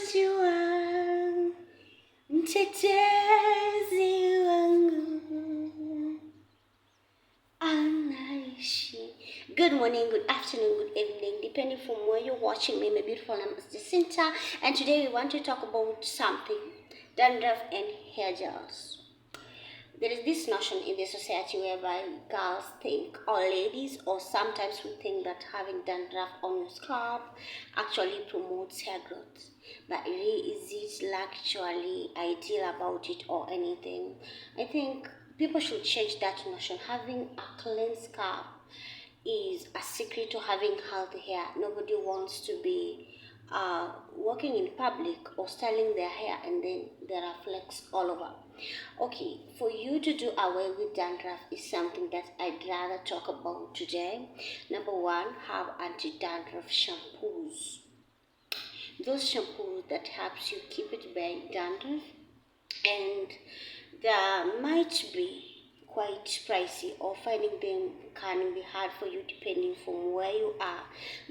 Unajua mtetezi wangu anaishi. Good morning, good afternoon, good evening, depending from where you're watching me. My beautiful name is Jacinta, and today we want to talk about something: dandruff and hair gels. There is this notion in the society whereby girls think, or ladies, or sometimes we think that having dandruff on your scalp actually promotes hair growth. But really, is it actually ideal about it or anything? I think people should change that notion. Having a clean scalp is a secret to having healthy hair. Nobody wants to be walking in public or styling their hair and then there are flakes all over. Okay, for you to do away with dandruff is something that I'd rather talk about today. Number one, have anti-dandruff shampoos. Those shampoos that helps you keep it by dandruff, and there might be quite pricey or finding them can be hard for you depending from where you are,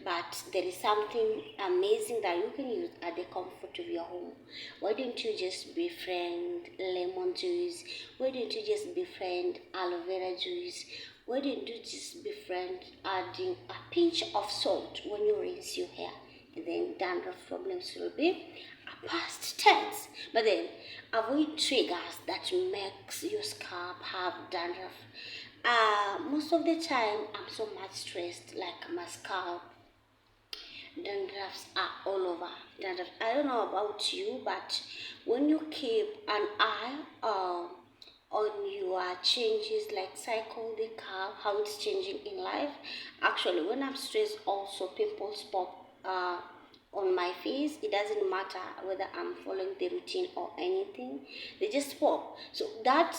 but there is something amazing that you can use at the comfort of your home. Why don't you just befriend lemon juice? Why don't you just befriend aloe vera juice? Why don't you just befriend adding a pinch of salt when you rinse your hair? And then dandruff problems will be a past tense. But then avoid triggers that makes your scalp have dandruff. Most of the time I'm so much stressed, like my scalp dandruffs are all over. Dandruff. I don't know about you, but when you keep an eye on your changes, like cycle the curve, how it's changing in life. Actually, when I'm stressed, also pimples pop on my face. It doesn't matter whether I'm following the routine or anything, they just pop. So that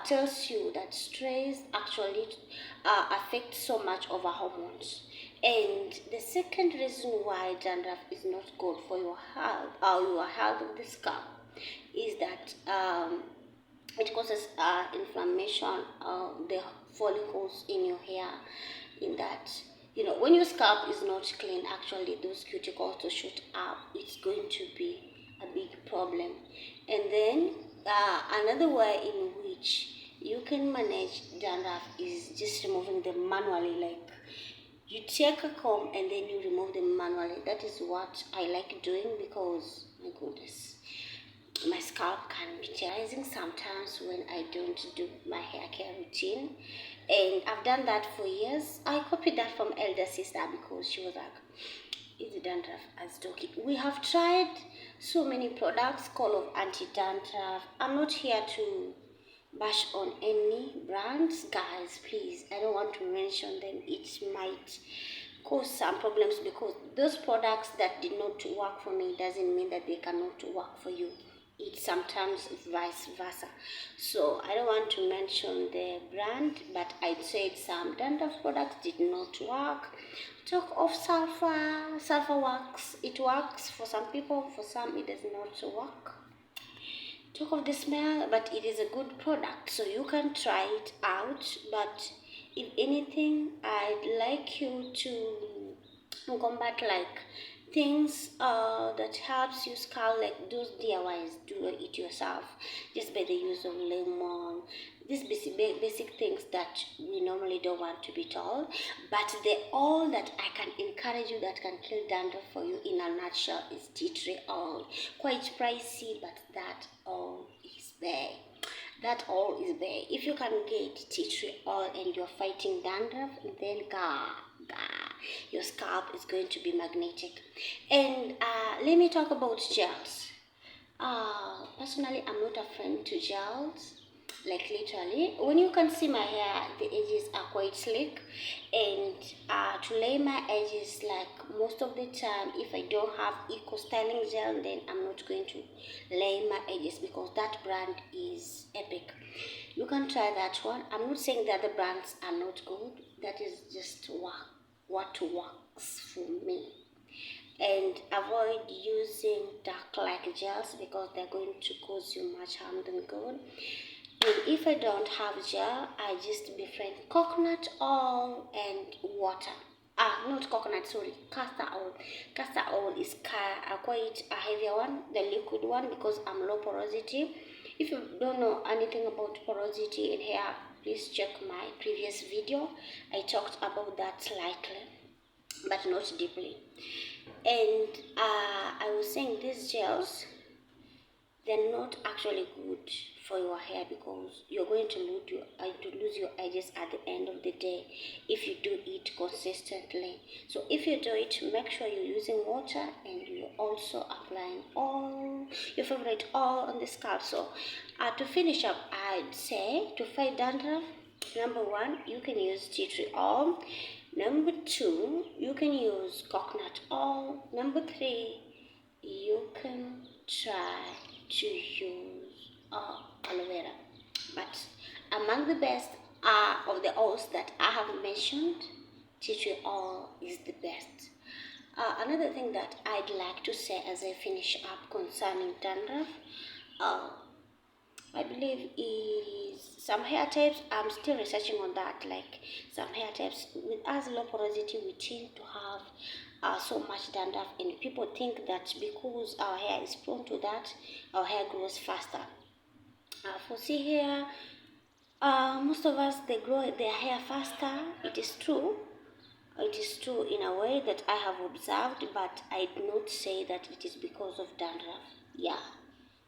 tells you that stress actually affects so much of our hormones. And the second reason why dandruff is not good for your health or your health of the scalp is that it causes inflammation of the follicles in your hair. In that, when your scalp is not clean, actually those cuticles to shoot up, it's going to be a big problem. And then another way in which you can manage dandruff is just removing them manually. Like, you take a comb and then you remove them manually. That is what I like doing, because my goodness, my scalp can be terrorizing sometimes when I don't do my hair care routine. And I've done that for years. I copied that from elder sister because she was like, is the dandruff as talking. We have tried so many products called of anti-dandruff. I'm not here to bash on any brands, guys, please. I don't want to mention them. It might cause some problems, because those products that did not work for me doesn't mean that they cannot work for you. It's sometimes vice versa. So I don't want to mention the brand, but I said some dandruff products did not work. Talk of sulfur works. It works for some people, for some it does not work. Talk of the smell, but it is a good product, so you can try it out. But if anything, I'd like you to combat like things that helps you scalp, like those DIYs, do it yourself, just by the use of lemon. These basic things that we normally don't want to be told, but the all that I can encourage you that can kill dandruff for you in a nutshell is tea tree oil. Quite pricey, but that all is there. That all is there. If you can get tea tree oil and you're fighting dandruff, then your scalp is going to be magnetic. And let me talk about gels. Personally, I'm not a friend to gels. Like, literally, when you can see my hair, the edges are quite slick, and to lay my edges, like most of the time, if I don't have eco styling gel, then I'm not going to lay my edges, because that brand is epic. You can try that one. I'm not saying that the brands are not good. That is just what works for me. And avoid using dark like gels, because they're going to cause you much harm than good. And if I don't have gel, I just befriend coconut oil and water. not coconut, sorry, castor oil. Castor oil is quite a heavier one, the liquid one, because I'm low porosity. If you don't know anything about porosity in hair, please check my previous video. I talked about that slightly, but not deeply. And I was saying these gels, they're not actually good for your hair, because you're going to lose your edges at the end of the day if you do it consistently. So if you do it, make sure you're using water and you're also applying all your favorite oil on the scalp. So to finish up, I'd say to fight dandruff, number one, you can use tea tree oil. Number two, you can use coconut oil. Number three, you can try to use aloe vera. But among the best of the oils that I have mentioned, tea tree oil is the best. Another thing that I'd like to say as I finish up concerning dandruff, I believe is some hair types, I'm still researching on that, like some hair types with us low porosity, we tend to have so much dandruff, and people think that because our hair is prone to that, our hair grows faster. For see hair, most of us, they grow their hair faster. It is true. It is true in a way that I have observed, but I do not say that it is because of dandruff. Yeah.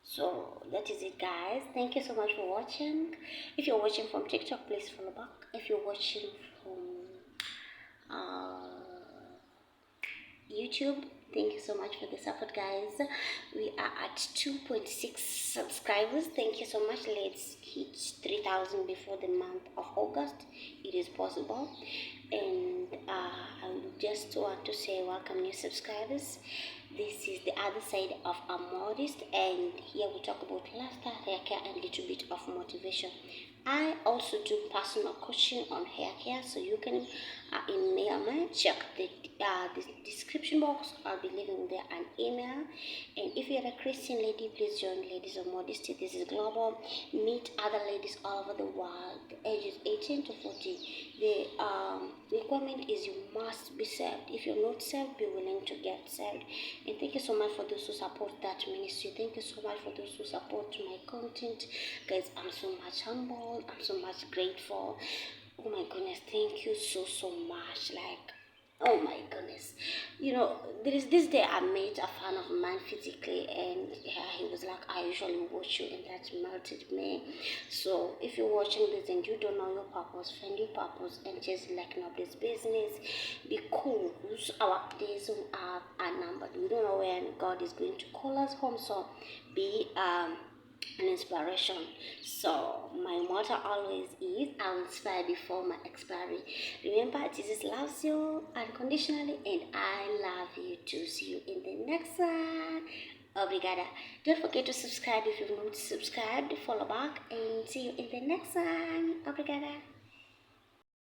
So that is it, guys. Thank you so much for watching. If you're watching from TikTok, please follow back. If you're watching from YouTube, thank you so much for the support, guys. We are at 2.6 subscribers. Thank you so much. Let's hit 3,000 before the month of August. It is possible. And I just want to say welcome new subscribers. This is the other side of a modest, and here we talk about lifestyle, hair care, and a little bit of motivation. I also do personal coaching on hair care, so you can email me. Check the description box. I'll be leaving there an email. And if you're a Christian lady, please join Ladies of Modesty. This is global. Meet other ladies all over the world, ages 18 to 40. The requirement is you must be saved. If you're not saved, be willing to get saved. And thank you so much for those who support that ministry. Thank you so much for those who support my content, guys. I'm so much humbled. I'm so much grateful. Oh my goodness, thank you so much. Like, oh my goodness, there is this day I met a fan of mine physically, and he was like, I usually watch you, and that melted me. So if you're watching this and you don't know your purpose, find your purpose and just like nobody's business, because our days are numbered. We don't know when God is going to call us home. So be an inspiration. So my motto always is, I will inspire before my expiry. Remember, Jesus loves you unconditionally, and I love you too. See you in the next one. Obrigada. Don't forget to subscribe if you've not subscribed. Follow back, and see you in the next one. Obrigada.